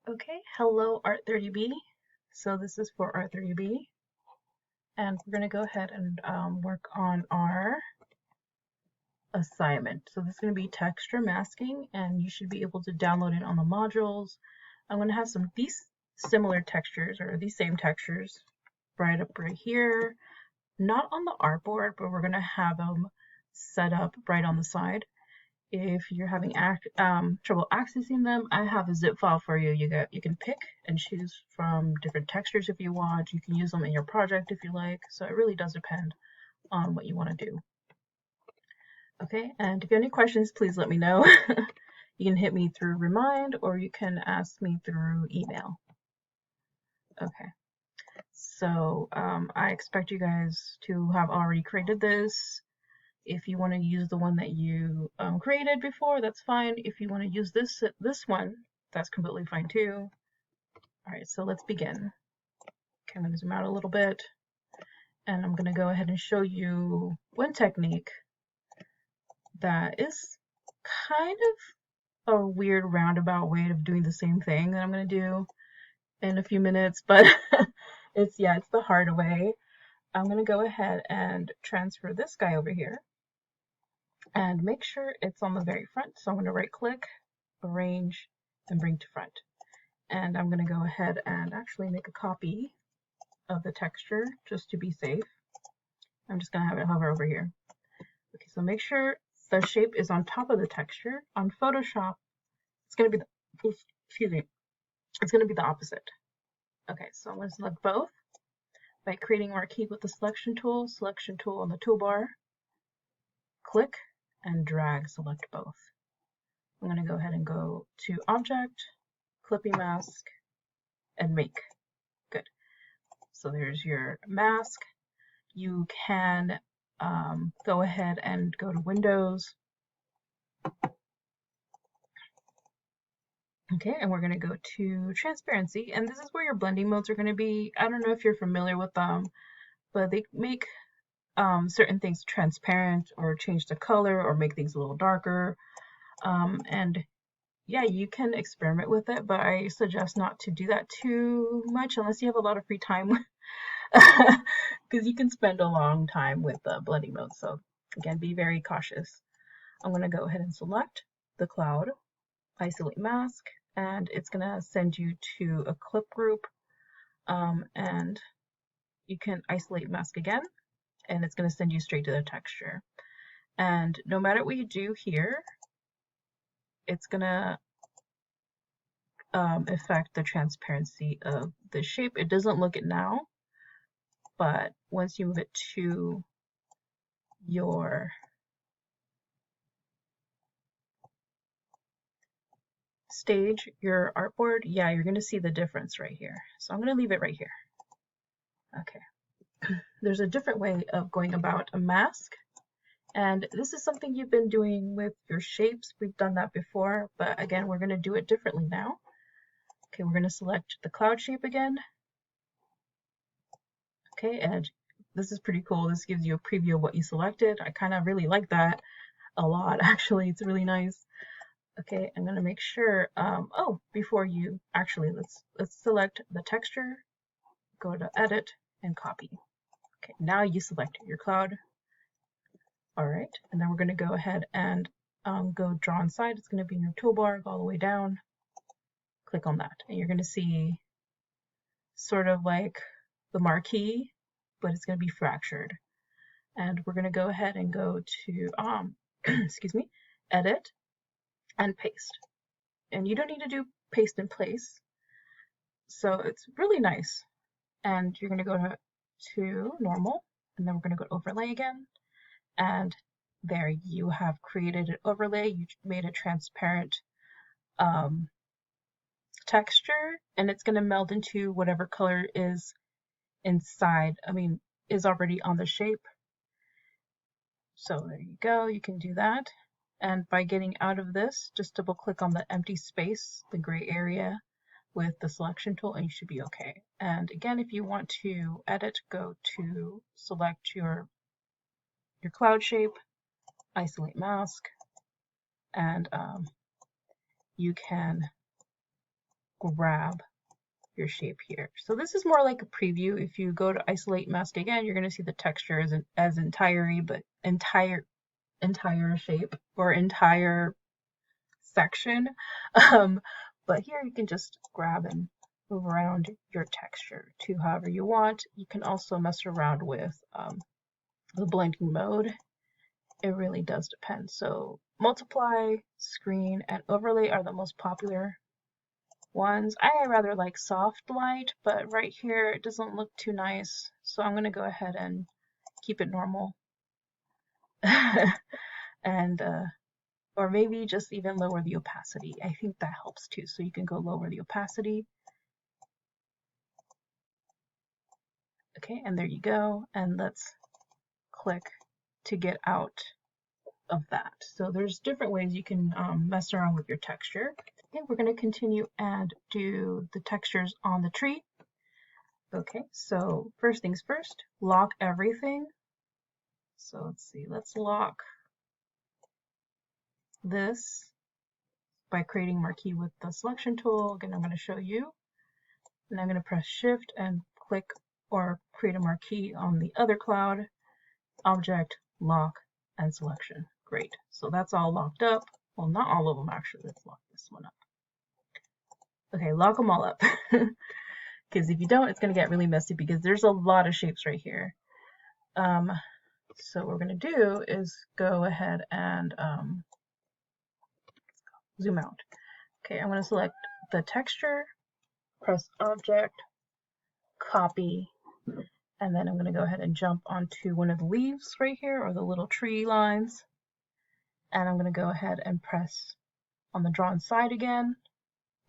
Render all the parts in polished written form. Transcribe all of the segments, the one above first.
Okay, hello Art30B. So this is for Art30B, and we're going to go ahead and work on our assignment. So this is going to be texture masking, and you should be able to download it on the modules. I'm going to have these similar textures, or these same textures, right up right here. Not on the artboard, but we're going to have them set up right on the side. If you're having trouble accessing them, I have a zip file for you. You can pick and choose from different textures if you want. You can use them in your project if you like. So it really does depend on what you want to do. Okay, and if you have any questions, please let me know. You can hit me through Remind or you can ask me through email. Okay, so I expect you guys to have already created this. If you want to use the one that you created before, that's fine. If you want to use this one, that's completely fine too. All right, so let's begin. Okay, I'm going to zoom out a little bit, and I'm going to go ahead and show you one technique that is kind of a weird roundabout way of doing the same thing that I'm going to do in a few minutes, but it's the harder way. I'm going to go ahead and transfer this guy over here and make sure it's on the very front. So I'm going to right click, arrange, and bring to front. And I'm going to go ahead and actually make a copy of the texture just to be safe. I'm just going to have it hover over here. Okay, so make sure the shape is on top of the texture. On Photoshop, it's going to be it's going to be the opposite. Okay, so I'm going to select both by creating marquee with the selection tool on the toolbar, click and drag select both. I'm going to go ahead and go to Object, Clipping Mask, and Make. Good. So there's your mask. You can go ahead and go to Windows. Okay, and we're going to go to Transparency, and this is where your blending modes are going to be. I don't know if you're familiar with them, but they make certain things transparent or change the color or make things a little darker. And yeah, you can experiment with it, but I suggest not to do that too much unless you have a lot of free time because you can spend a long time with the blending mode. So again, be very cautious. I'm going to go ahead and select the cloud, isolate mask, and it's going to send you to a clip group, and you can isolate mask again, and it's going to send you straight to the texture. And no matter what you do here, it's going to affect the transparency of the shape. It doesn't look it now, but once you move it to your stage, your artboard, yeah, you're going to see the difference right here. So I'm going to leave it right here. Okay. There's a different way of going about a mask, and this is something you've been doing with your shapes. We've done that before, but again, we're going to do it differently now. Okay, we're going to select the cloud shape again. Okay, and this is pretty cool. This gives you a preview of what you selected. I kind of really like that a lot, actually. It's really nice. Okay, I'm gonna make sure, before you, actually, let's select the texture, go to edit and copy. Okay, now you select your cloud. All right, and then we're gonna go ahead and go draw inside. It's gonna be in your toolbar, go all the way down, click on that, and you're gonna see sort of like the marquee, but it's gonna be fractured. And we're gonna go ahead and go to, excuse me, edit and paste. And you don't need to do paste in place. So it's really nice. And you're going to go to normal, and then we're going to go to overlay again. And there you have created an overlay. You made a transparent texture, and it's going to meld into whatever color is inside, is already on the shape. So there you go, you can do that. And by getting out of this, just double click on the empty space, the gray area, with the selection tool, and you should be okay. And again, if you want to edit, go to select your cloud shape, isolate mask, and you can grab your shape here. So this is more like a preview. If you go to isolate mask again, you're going to see the texture as entire shape or entire section. But here you can just grab and move around your texture to however you want. You can also mess around with the blending mode. It really does depend. So multiply, screen, and overlay are the most popular ones. I rather like soft light, but right here it doesn't look too nice. So I'm going to go ahead and keep it normal. And or maybe just even lower the opacity. I think that helps too. So you can go lower the opacity. Okay, and there you go. And let's click to get out of that. So there's different ways you can mess around with your texture. Okay, we're going to continue and do the textures on the tree. Okay, so first things first, lock everything. So let's see, let's lock this by creating marquee with the selection tool. Again, I'm going to show you. And I'm going to press shift and click or create a marquee on the other cloud, object, lock, and selection. Great. So that's all locked up. Well, not all of them actually. Let's lock this one up. Okay, lock them all up. Because if you don't, it's going to get really messy because there's a lot of shapes right here. So what we're going to do is go ahead and zoom out. Okay, I'm going to select the texture, press object, copy, and then I'm going to go ahead and jump onto one of the leaves right here, or the little tree lines. And I'm going to go ahead and press on the draw inside again.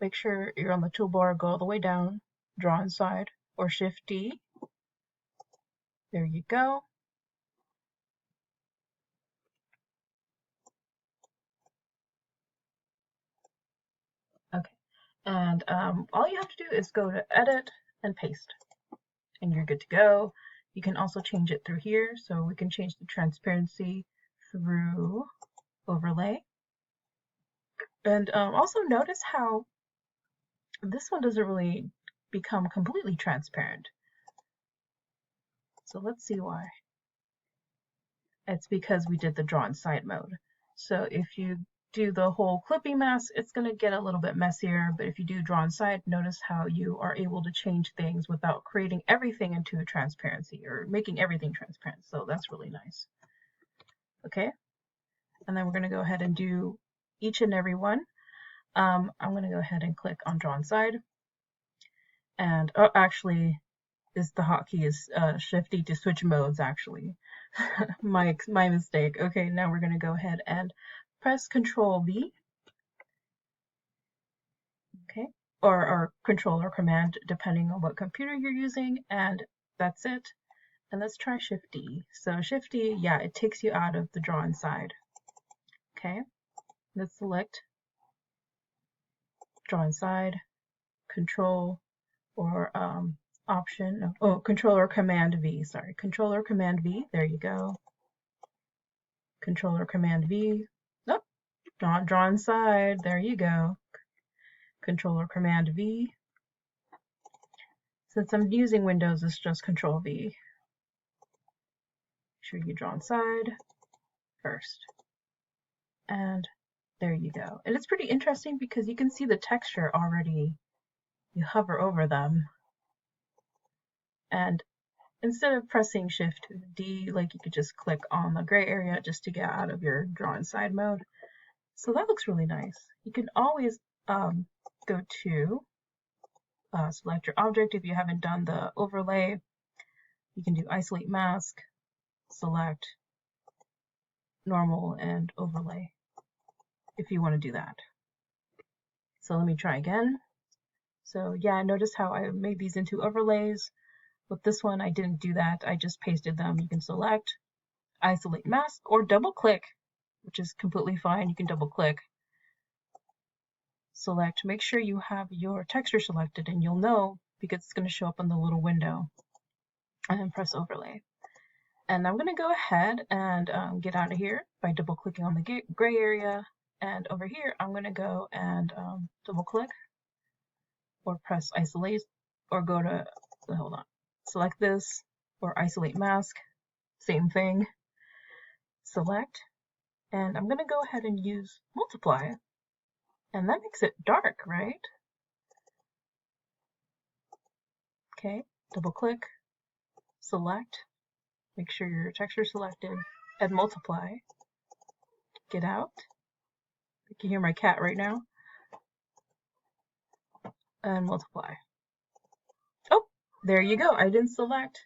Make sure you're on the toolbar, go all the way down, draw inside, or Shift D. There you go. Okay, and all you have to do is go to Edit and Paste, and you're good to go. You can also change it through here, so we can change the transparency through Overlay. And also notice how this one doesn't really become completely transparent. So let's see why. It's because we did the draw inside mode. So if you do the whole clipping mask, it's going to get a little bit messier, but if you do draw inside, notice how you are able to change things without creating everything into a transparency or making everything transparent. So that's really nice. Okay, and then we're going to go ahead and do each and every one. I'm going to go ahead and click on draw inside, and actually is the hotkey is Shift D to switch modes actually. my mistake. Okay, now we're going to go ahead and press Control V. Okay, or Control or Command depending on what computer you're using, and that's it. And let's try Shift D. So Shift D, yeah, it takes you out of the draw inside. Okay, let's select draw inside, Control or Option, oh, Control or Command V, sorry, Control or Command V, there you go. Control or Command V, nope, draw inside, there you go. Control or Command V. Since I'm using Windows, it's just Control V. Make sure you draw inside first. And there you go. And it's pretty interesting because you can see the texture already. You hover over them. And instead of pressing Shift D, like you could just click on the gray area just to get out of your draw inside mode. So that looks really nice. You can always go to select your object if you haven't done the overlay. You can do isolate mask, select normal, and overlay if you want to do that. So let me try again. So yeah, notice how I made these into overlays. With this one, I didn't do that. I just pasted them. You can select, isolate mask, or double click, which is completely fine. You can double click. Select, make sure you have your texture selected, and you'll know because it's going to show up in the little window. And then press overlay. And I'm going to go ahead and get out of here by double clicking on the gray area. And over here, I'm going to go and double click or press isolate, or go to, hold on, select this, or isolate mask, same thing, select, and I'm going to go ahead and use multiply, and that makes it dark, right? Okay, double click, select, make sure your texture is selected, and multiply, get out. You can hear my cat right now. And multiply. Oh, there you go. I didn't select.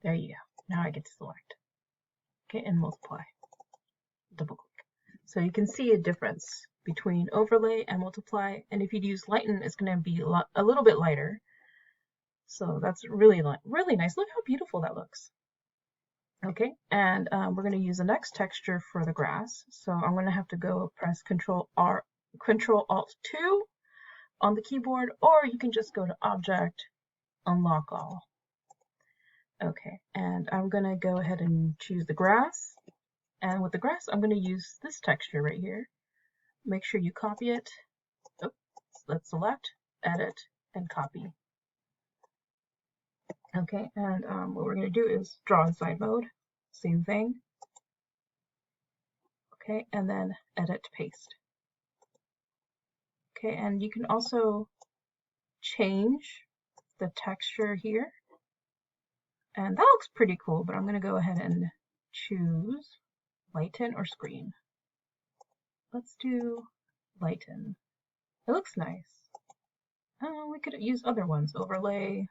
There you go. Now I get to select. Okay, and multiply. Double click. So you can see a difference between overlay and multiply. And if you use lighten, it's going to be a little bit lighter. So that's really nice. Look how beautiful that looks. Okay, and we're going to use the next texture for the grass. So I'm going to have to go press Control Alt 2 on the keyboard, or you can just go to Object, Unlock All. Okay, and I'm going to go ahead and choose the grass. And with the grass, I'm going to use this texture right here. Make sure you copy it. Oh, let's select, edit, and copy. Okay, and what we're going to do is draw inside mode. Same thing. Okay, and then edit, paste. Okay, and you can also change the texture here. And that looks pretty cool, but I'm going to go ahead and choose lighten or screen. Let's do lighten. It looks nice. We could use other ones. Overlay.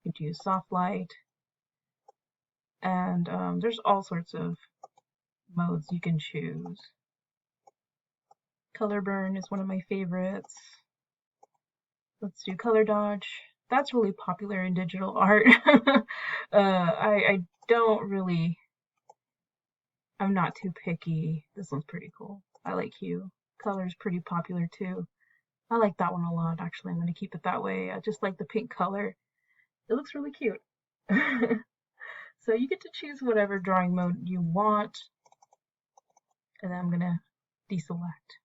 You could use soft light. And there's all sorts of modes you can choose. Color burn is one of my favorites. Let's do color dodge. That's really popular in digital art. I don't really, I'm not too picky. This one's pretty cool. I like hue. Color is pretty popular too. I like that one a lot, actually. I'm going to keep it that way. I just like the pink color. It looks really cute. So you get to choose whatever drawing mode you want. And then I'm going to deselect.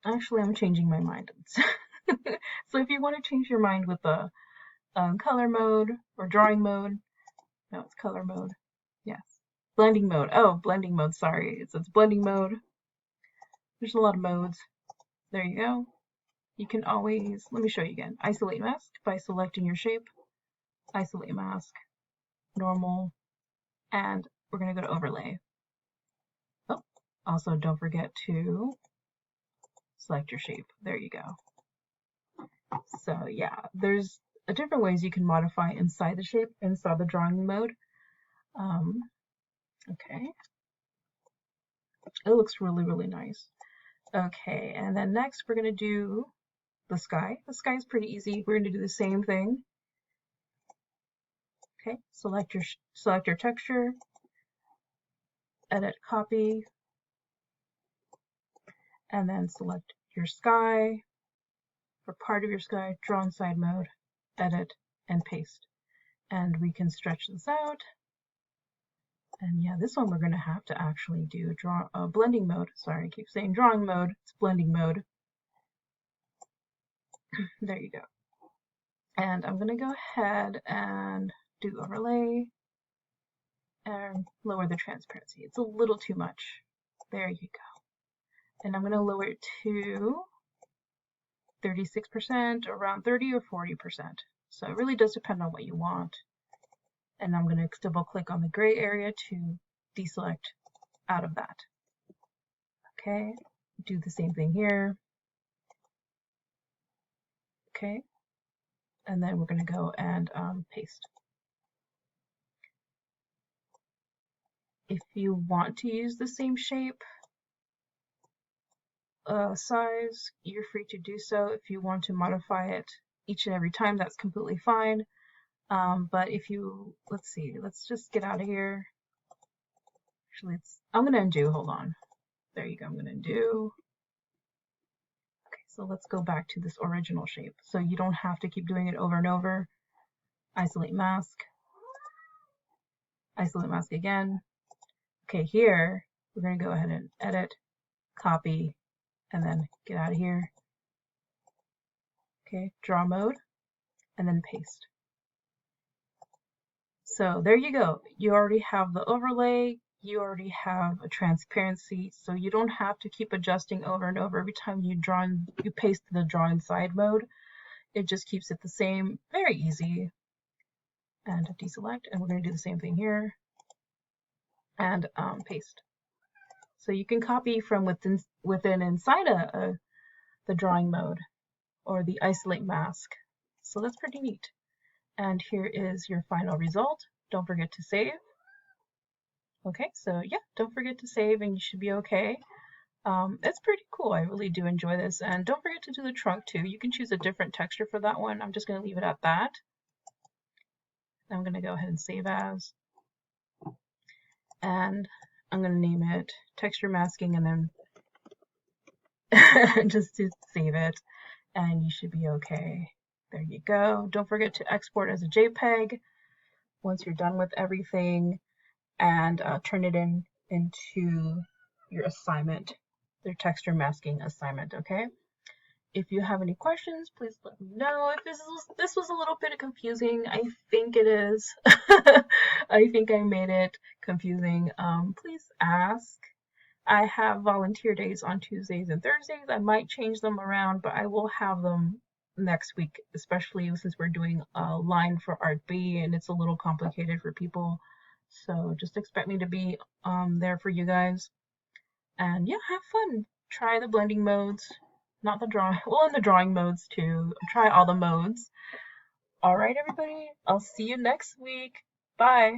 Actually, I'm changing my mind. So if you want to change your mind with the color mode or drawing mode, no, it's color mode. Yes. Blending mode. Oh, blending mode. Sorry. It's blending mode. There's a lot of modes. There you go. You can always, let me show you again. Isolate mask by selecting your shape. Isolate mask, normal, and we're going to go to overlay. Oh, also don't forget to select your shape. There you go. So yeah, there's different ways you can modify inside the shape, inside the drawing mode. Okay. It looks really nice. Okay, and then next we're going to do the sky. The sky is pretty easy. We're going to do the same thing. Okay, select your texture, edit, copy, and then select your sky or part of your sky, draw inside mode, edit, and paste. And we can stretch this out. And yeah, this one we're going to have to actually do blending mode. Sorry, I keep saying drawing mode. It's blending mode. There you go. And I'm going to go ahead and do overlay and lower the transparency. It's a little too much. There you go. And I'm going to lower it to 36%, around 30 or 40%. So it really does depend on what you want. And I'm going to double click on the gray area to deselect out of that. Okay, do the same thing here. Okay, and then we're going to go and paste. If you want to use the same shape, size, you're free to do so. If you want to modify it each and every time, that's completely fine. But if you, let's see, let's just get out of here. Actually, I'm going to undo, hold on. There you go, I'm going to undo. Okay, so let's go back to this original shape. So you don't have to keep doing it over and over. Isolate mask. Isolate mask again. Okay, here, we're going to go ahead and edit, copy, and then get out of here. Okay, draw mode, and then paste. So there you go. You already have the overlay, you already have a transparency, so you don't have to keep adjusting over and over every time you paste the draw inside mode. It just keeps it the same, very easy. And deselect, and we're going to do the same thing here, and paste. So you can copy from within inside the drawing mode or the isolate mask. So that's pretty neat. And here is your final result. Don't forget to save. Okay, so yeah, don't forget to save and you should be okay. It's pretty cool. I really do enjoy this. And don't forget to do the trunk too. You can choose a different texture for that one. I'm just going to leave it at that. I'm going to go ahead and save as. And I'm going to name it texture masking and then just to save it. And you should be okay. There you go. Don't forget to export as a JPEG once you're done with everything, and turn it into your assignment, your texture masking assignment, okay? If you have any questions, please let me know. If this was a little bit confusing, I think it is. I think I made it confusing. Please ask. I have volunteer days on Tuesdays and Thursdays. I might change them around, but I will have them next week, especially since we're doing a line for Art B and it's a little complicated for people. So just expect me to be there for you guys. And yeah, have fun. Try the blending modes, not the drawing, well, in the drawing modes too. Try all the modes. All right, everybody. I'll see you next week. Bye.